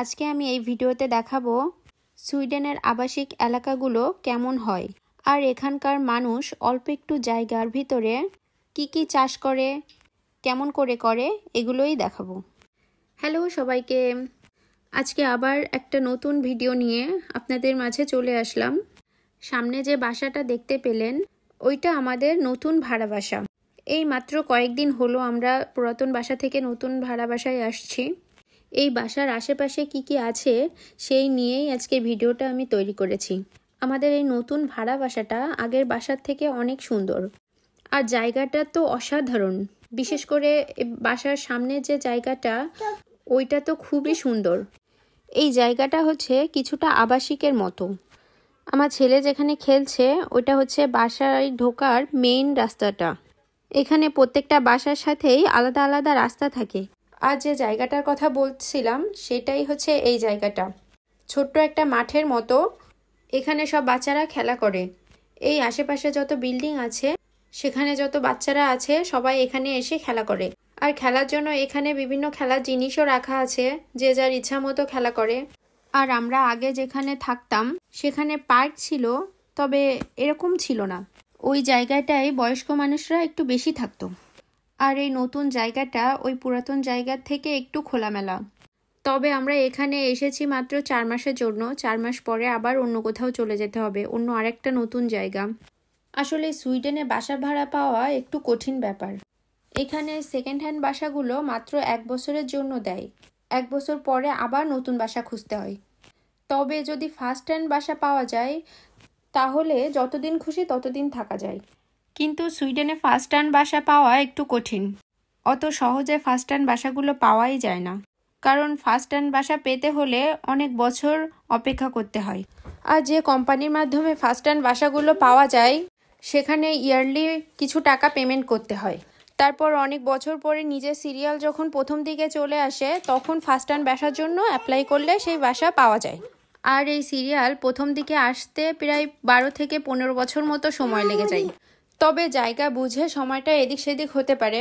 আজকে আমি এই ভিডিওতে দেখাবো সুইডেনের আবাসিক এলাকাগুলো কেমন হয় আর এখানকার মানুষ অল্প একটু জায়গার ভিতরে কি চাষ করে, কেমন করে এগুলোই দেখাবো। হ্যালো সবাইকে, আজকে আবার একটা নতুন ভিডিও নিয়ে আপনাদের মাঝে চলে আসলাম। সামনে যে বাসাটা দেখতে পেলেন ওইটা আমাদের নতুন ভাড়া বাসা। এই মাত্র কয়েকদিন হলো আমরা পুরাতন বাসা থেকে নতুন ভাড়া বাসায় আসছি। এই বাসার আশেপাশে কি আছে সেই নিয়েই আজকে ভিডিওটা আমি তৈরি করেছি। আমাদের এই নতুন ভাড়া বাসাটা আগের বাসার থেকে অনেক সুন্দর আর জায়গাটা তো অসাধারণ। বিশেষ করে বাসার সামনে যে জায়গাটা ওইটা তো খুবই সুন্দর। এই জায়গাটা হচ্ছে কিছুটা আবাসিকের মতো। আমার ছেলে যেখানে খেলছে ওইটা হচ্ছে বাসায় ঢোকার মেইন রাস্তাটা। এখানে প্রত্যেকটা বাসার সাথেই আলাদা আলাদা রাস্তা থাকে। আর যে জায়গাটার কথা বলছিলাম সেটাই হচ্ছে এই জায়গাটা, ছোট্ট একটা মাঠের মতো। এখানে সব বাচ্চারা খেলা করে। এই আশেপাশে যত বিল্ডিং আছে সেখানে যত বাচ্চারা আছে সবাই এখানে এসে খেলা করে। আর খেলার জন্য এখানে বিভিন্ন খেলার জিনিসও রাখা আছে, যে যার ইচ্ছা মতো খেলা করে। আর আমরা আগে যেখানে থাকতাম সেখানে পার্ক ছিল, তবে এরকম ছিল না। ওই জায়গাটায় বয়স্ক মানুষরা একটু বেশি থাকতো। আর এই নতুন জায়গাটা ওই পুরাতন জায়গার থেকে একটু খোলামেলা। তবে আমরা এখানে এসেছি মাত্র 4 মাসের জন্য। 4 মাস পরে আবার অন্য কোথাও চলে যেতে হবে, অন্য আরেকটা নতুন জায়গা। আসলে সুইডেনে বাসা ভাড়া পাওয়া একটু কঠিন ব্যাপার। এখানে সেকেন্ড হ্যান্ড বাসাগুলো মাত্র 1 বছরের জন্য দেয়। 1 বছর পরে আবার নতুন বাসা খুঁজতে হয়। তবে যদি ফার্স্ট হ্যান্ড বাসা পাওয়া যায় তাহলে যতদিন খুশি ততদিন থাকা যায়। কিন্তু সুইডেনে ফার্স্ট হ্যান্ড বাসা পাওয়া একটু কঠিন। অত সহজে ফার্স্ট হ্যান্ড বাসাগুলো পাওয়াই যায় না, কারণ ফার্স্ট হ্যান্ড বাসা পেতে হলে অনেক বছর অপেক্ষা করতে হয়। আর যে কোম্পানির মাধ্যমে ফার্স্ট হ্যান্ড বাসাগুলো পাওয়া যায় সেখানে ইয়ারলি কিছু টাকা পেমেন্ট করতে হয়। তারপর অনেক বছর পরে নিজের সিরিয়াল যখন প্রথম দিকে চলে আসে তখন ফার্স্ট হ্যান্ড বাসার জন্য অ্যাপ্লাই করলে সেই বাসা পাওয়া যায়। আর এই সিরিয়াল প্রথম দিকে আসতে প্রায় 12 থেকে 15 বছর মতো সময় লেগে যায়। তবে জায়গা বুঝে সময়টা এদিক সেদিক হতে পারে।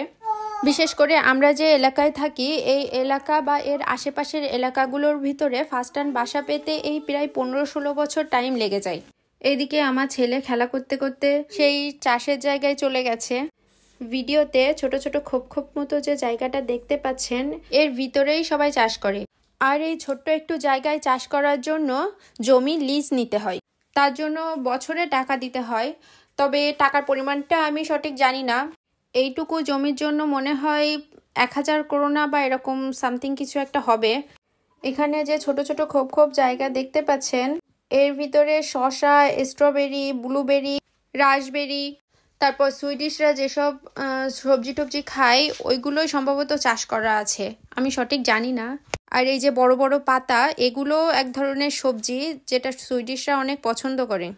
বিশেষ করে আমরা যে এলাকায় থাকি এই এলাকা বা এর আশেপাশের এলাকাগুলোর ভিতরে ফার্স্ট হ্যান্ড বাসা পেতে এই প্রায় 15-16 বছর টাইম লেগে যায়। এইদিকে আমার ছেলে খেলা করতে করতে সেই চাষের জায়গায় চলে গেছে। ভিডিওতে ছোট ছোট খোপ মতো যে জায়গাটা দেখতে পাচ্ছেন এর ভিতরেই সবাই চাষ করে। আর এই ছোট্ট একটু জায়গায় চাষ করার জন্য জমি লিজ নিতে হয়, তার জন্য বছরে টাকা দিতে হয়। তবে টাকার পরিমাণটা আমি সঠিক জানি না। এইটুকু জমির জন্য মনে হয় 1000 করোনা বা এরকম সামথিং কিছু একটা হবে। এখানে যে ছোট ছোট খোপ জায়গা দেখতে পাচ্ছেন এর ভিতরে শসা, স্ট্রবেরি, ব্লুবেরি, রাসবেরি, তারপর সুইডিশরা যেসব সবজি টবজি খায় ওইগুলোই সম্ভবত চাষ করা আছে, আমি সঠিক জানি না। আর এই যে বড় বড় পাতা এগুলো এক ধরনের সবজি যেটা সুইডিশরা অনেক পছন্দ করে।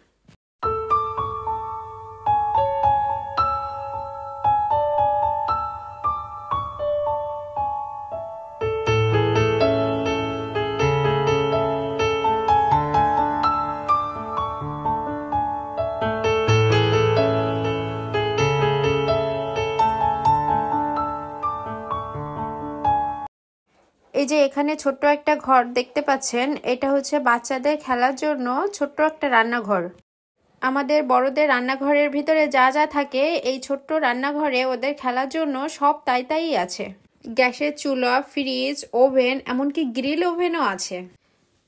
এই যে এখানে ছোট্ট একটা ঘর দেখতে পাচ্ছেন, এটা হচ্ছে বাচ্চাদের খেলার জন্য ছোট্ট একটা রান্নাঘর। আমাদের বড়দের রান্নাঘরের ভিতরে যা যা থাকে এই ছোট্ট রান্নাঘরে ওদের খেলার জন্য সব তাই আছে। গ্যাসের চুলা, ফ্রিজ, ওভেন, এমনকি গ্রিল ওভেনও আছে।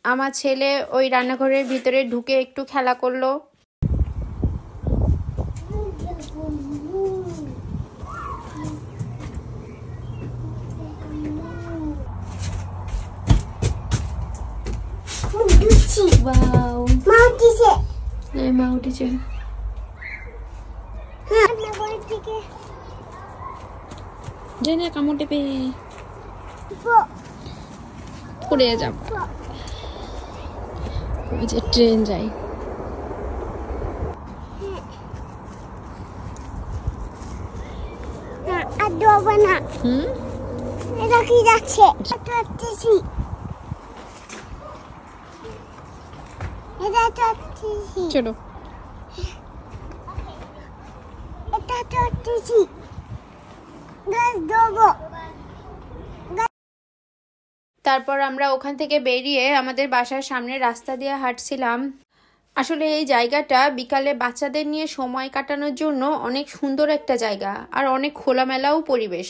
আমার ছেলে ওই রান্নাঘরের ভিতরে ঢুকে একটু খেলা করলো। Wow. মা উঠেছে। এই মা উঠেছে। হ্যাঁ না বলে থেকে জানি কামড়ে পে পড়ে যাব। ওই যে ট্রেন যায়। না আর দেবো না। এটা কি যাচ্ছে? এটা যাচ্ছে। চলো এটা চটছি। গাছ দেবো। তারপর আমরা ওখান থেকে বেরিয়ে আমাদের বাসার সামনে রাস্তা দিয়ে হাঁটছিলাম। আসলে এই জায়গাটা বিকালে বাচ্চাদের নিয়ে সময় কাটানোর জন্য অনেক সুন্দর একটা জায়গা, আর অনেক খোলামেলাও পরিবেশ।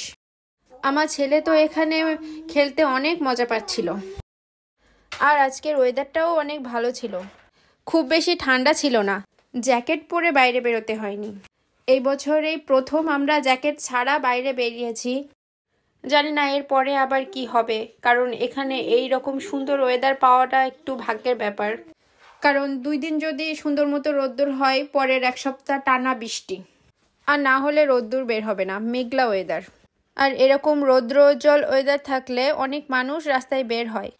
আমার ছেলে তো এখানে খেলতে অনেক মজা পাচ্ছিল। আর আজকের ওয়েদারটাও অনেক ভালো ছিল, খুব বেশি ঠান্ডা ছিল না, জ্যাকেট পরে বাইরে বেরোতে হয়নি। এই বছর এই প্রথম আমরা জ্যাকেট ছাড়া বাইরে বেরিয়েছি। জানি না এরপরে আবার কি হবে, কারণ এখানে এই রকম সুন্দর ওয়েদার পাওয়াটা একটু ভাগ্যের ব্যাপার। কারণ 2 দিন যদি সুন্দর মতো রোদ্দুর হয়, পরের 1 সপ্তাহ টানা বৃষ্টি, আর না হলে রোদ্দুর বের হবে না, মেঘলা ওয়েদার। আর এরকম রৌদ্রোজ্জ্বল ওয়েদার থাকলে অনেক মানুষ রাস্তায় বের হয়।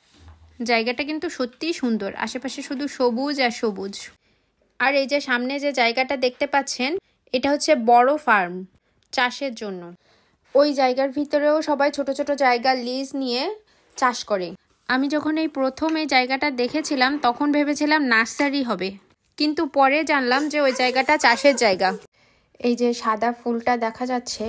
জায়গাটা কিন্তু সত্যিই সুন্দর, আশেপাশে শুধু সবুজ আর সবুজ। আর এই যে সামনে যে জায়গাটা দেখতে পাচ্ছেন, এটা হচ্ছে বড় ফার্ম চাষের জন্য। ওই জায়গার ভিতরেও সবাই ছোট ছোট জায়গা লিজ নিয়ে চাষ করে। আমি যখন এই প্রথম এই জায়গাটা দেখেছিলাম তখন ভেবেছিলাম নার্সারি হবে, কিন্তু পরে জানলাম যে ওই জায়গাটা চাষের জায়গা। এই যে সাদা ফুলটা দেখা যাচ্ছে,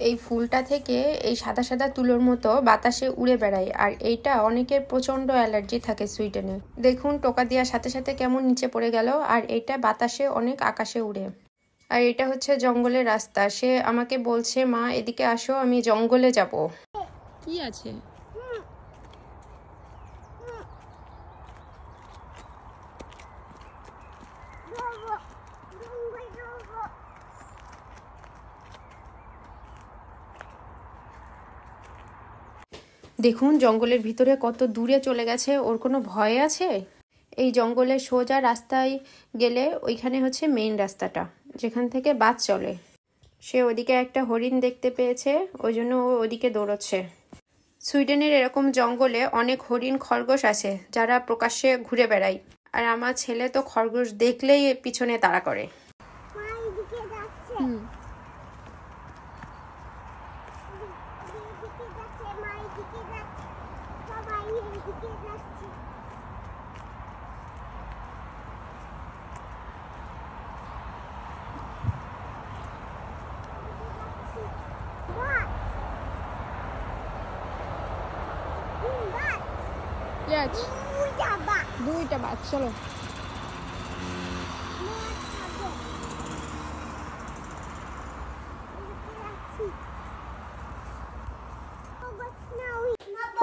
এই ফুলটা থেকে এই সাদা সাদা তুলোর মতো বাতাসে উড়ে বেড়ায়। আর এইটা অনেকের প্রচণ্ড অ্যালার্জি থাকে সুইডেনে। দেখুন টোকা দেওয়ার সাথে সাথে কেমন নিচে পড়ে গেল, আর এইটা বাতাসে অনেক আকাশে উড়ে। আর এটা হচ্ছে জঙ্গলের রাস্তা। সে আমাকে বলছে, মা এদিকে আসো, আমি জঙ্গলে যাব। কি আছে? দেখুন জঙ্গলের ভিতরে কত দূরে চলে গেছে, ওর কোনো ভয় আছে? এই জঙ্গলের সোজা রাস্তায় গেলে ওইখানে হচ্ছে মেইন রাস্তাটা, যেখান থেকে বাস চলে। সে ওদিকে একটা হরিণ দেখতে পেয়েছে, ওই জন্য ও ওদিকে দৌড়চ্ছে। সুইডেনের এরকম জঙ্গলে অনেক হরিণ খরগোশ আছে যারা প্রকাশ্যে ঘুরে বেড়ায়। আর আমার ছেলে তো খরগোশ দেখলেই পিছনে তাড়া করে। দুইটা বাস, চলো।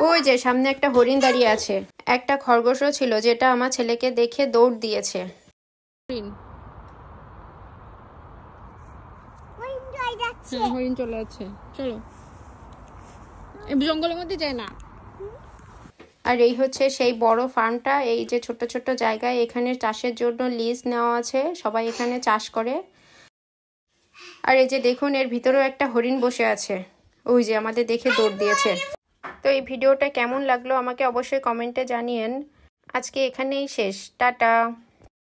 ওই যে সামনে একটা হরিণ দাঁড়িয়ে আছে, একটা খরগোশও ছিল যেটা আমার ছেলেকে দেখে দৌড় দিয়েছে। হরিণ চলে যাচ্ছে, চলো জঙ্গলের মধ্যে যায় না। আর এই হচ্ছে সেই বড় ফার্মটা। এই যে ছোট ছোট জায়গায় এখানে চাষের জন্য লিজ নেওয়া আছে, সবাই এখানে চাষ করে। আর এই যে দেখুন এর ভিতরেও একটা হরিণ বসে আছে, ওই যে আমাদের দেখে দৌড় দিয়েছে। তো এই ভিডিওটা কেমন লাগলো আমাকে অবশ্যই কমেন্টে জানিয়েন। আজকে এখানেই শেষ, টাটা।